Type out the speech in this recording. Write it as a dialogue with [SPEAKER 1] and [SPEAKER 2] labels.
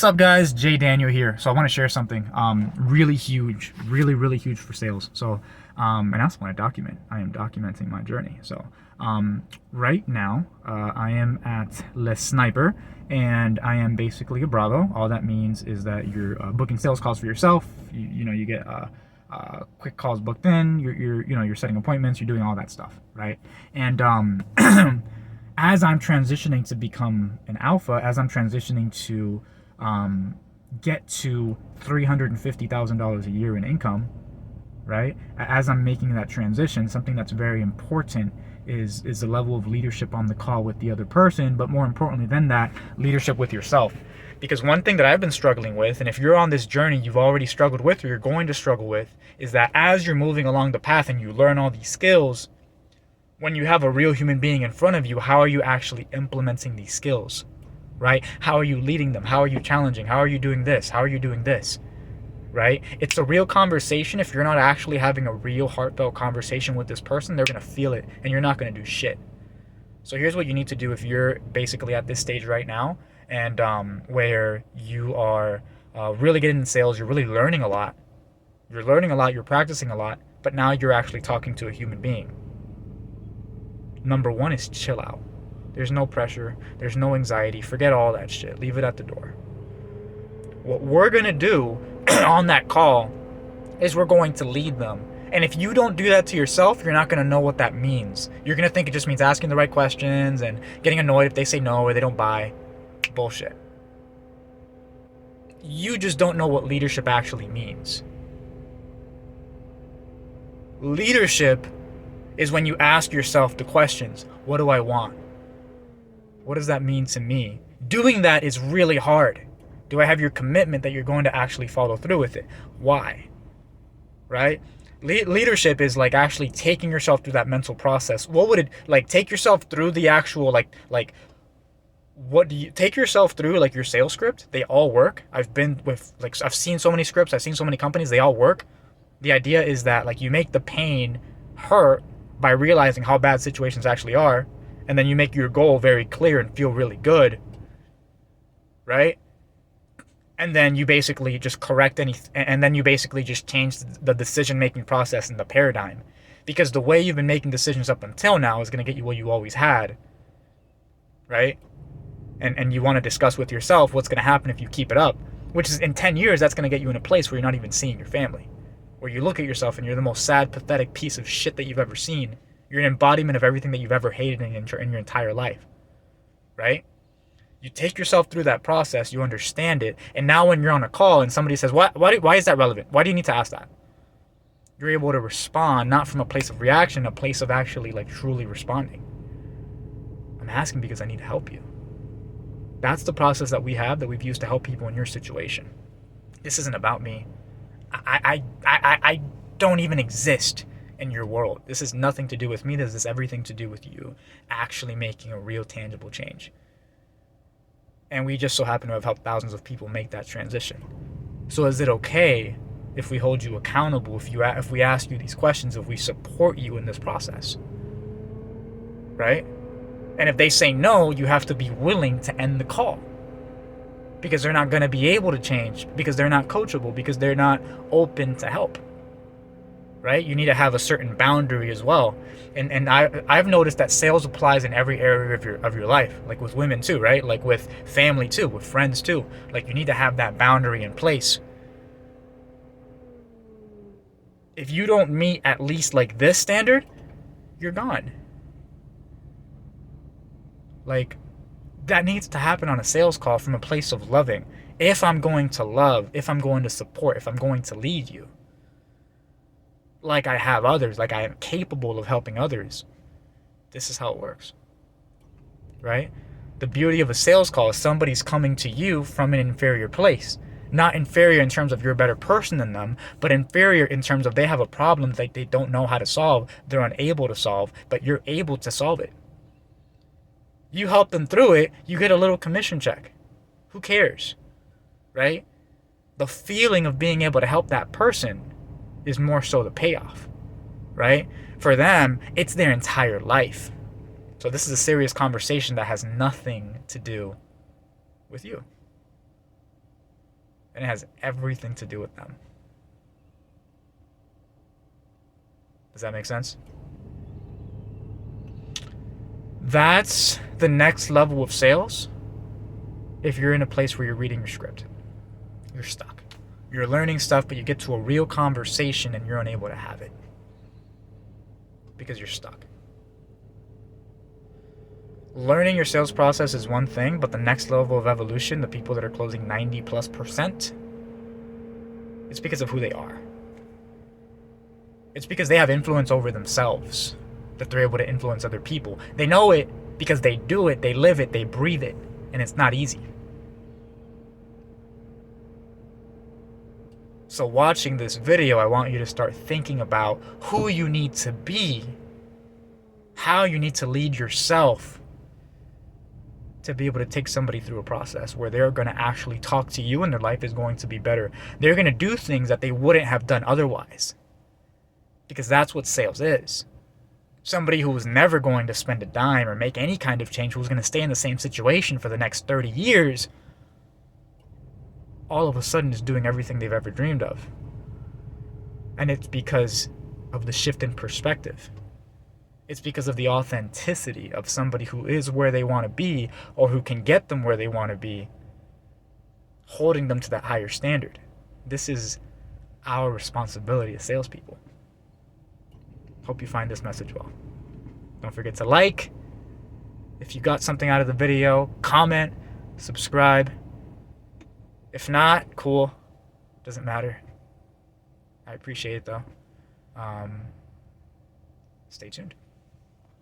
[SPEAKER 1] What's up, guys? Jay Daniel here. So I want to share something really huge, really huge for sales. So and I also want to document. I am documenting my journey. So right now I am at Le Sniper, and I am basically a Bravo. All that means is that you're booking sales calls for yourself. You get quick calls booked in. You're setting appointments. You're doing all that stuff, right? And as I'm transitioning to become an alpha, as I'm transitioning to get to $350,000 a year in income, right? As I'm making that transition, something that's very important is the level of leadership on the call with the other person, but more importantly than that, leadership with yourself. Because one thing that I've been struggling with, and if you're on this journey you've already struggled with or you're going to struggle with, is that as you're moving along the path and you learn all these skills, when you have a real human being in front of you, how are you actually implementing these skills, right? How are you leading them? How are you challenging? How are you doing this? How are you doing this, right? It's a real conversation. If you're not actually having a real heartfelt conversation with this person, they're going to feel it and you're not going to do shit. So here's what you need to do if you're basically at this stage right now and where you are really getting in sales, you're really learning a lot. You're learning a lot, you're practicing a lot, but now you're actually talking to a human being. Number one is chill out. There's no pressure. There's no anxiety. Forget all that shit. Leave it at the door. What we're going to do on that call is we're going to lead them. And if you don't do that to yourself, you're not going to know what that means. You're going to think it just means asking the right questions and getting annoyed if they say no or they don't buy. Bullshit. You just don't know what leadership actually means. Leadership is when you ask yourself the questions, what do I want? What does that mean to me? Doing that is really hard. Do I have your commitment that you're going to actually follow through with it? Why? Right? Leadership is like actually taking yourself through that mental process. What would it like take yourself through the actual what do you take yourself through like your sales script? They all work. I've seen so many scripts, I've seen so many companies, they all work. The idea is that like you make the pain hurt by realizing how bad situations actually are, and then you make your goal very clear and feel really good, right? And then you basically just correct and then you basically just change the decision-making process and the paradigm. Because the way you've been making decisions up until now is going to get you what you always had, right? And you want to discuss with yourself what's going to happen if you keep it up, which is in 10 years, that's going to get you in a place where you're not even seeing your family. Where you look at yourself and you're the most sad, pathetic piece of shit that you've ever seen. You're an embodiment of everything that you've ever hated in your entire life, right? You take yourself through that process, you understand it, and now when you're on a call and somebody says, why is that relevant? Why do you need to ask that? You're able to respond, not from a place of reaction, a place of actually like truly responding. I'm asking because I need to help you. That's the process that we've used to help people in your situation. This isn't about me. I don't even exist in your world. This has nothing to do with me. This has everything to do with you actually making a real tangible change. And we just so happen to have helped thousands of people make that transition. So is it okay if we hold you accountable, if we ask you these questions, if we support you in this process? Right? And if they say no, you have to be willing to end the call. Because they're not going to be able to change, because they're not coachable, because they're not open to help, right? You need to have a certain boundary as well. And I've noticed that sales applies in every area of your life, like with women too, right? Like with family too, with friends too. Like you need to have that boundary in place. If you don't meet at least like this standard, you're gone. Like, that needs to happen on a sales call from a place of loving. If I'm going to love, if I'm going to support, if I'm going to lead you, like I have others, like I am capable of helping others, this is how it works, right? The beauty of a sales call is somebody's coming to you from an inferior place. Not inferior in terms of you're a better person than them, but inferior in terms of they have a problem that they don't know how to solve, they're unable to solve, but you're able to solve it. You help them through it, you get a little commission check. Who cares, right? The feeling of being able to help that person is more so the payoff, right? For them, it's their entire life. So this is a serious conversation that has nothing to do with you. And it has everything to do with them. Does that make sense? That's the next level of sales. If you're in a place where you're reading your script, you're stuck. You're learning stuff, but you get to a real conversation and you're unable to have it because you're stuck. Learning your sales process is one thing, but the next level of evolution, the people that are closing 90+%, it's because of who they are. It's because they have influence over themselves that they're able to influence other people. They know it because they do it, they live it, they breathe it, and it's not easy. So watching this video, I want you to start thinking about who you need to be, how you need to lead yourself to be able to take somebody through a process where they're going to actually talk to you and their life is going to be better. They're going to do things that they wouldn't have done otherwise, because that's what sales is. Somebody who was never going to spend a dime or make any kind of change, who was going to stay in the same situation for the next 30 years, all of a sudden is doing everything they've ever dreamed of. And it's because of the shift in perspective. It's because of the authenticity of somebody who is where they want to be, or who can get them where they want to be, holding them to that higher standard. This is our responsibility as salespeople. Hope you find this message well. Don't forget to like. If you got something out of the video, comment, subscribe. If not, cool. Doesn't matter. I appreciate it though. Stay tuned.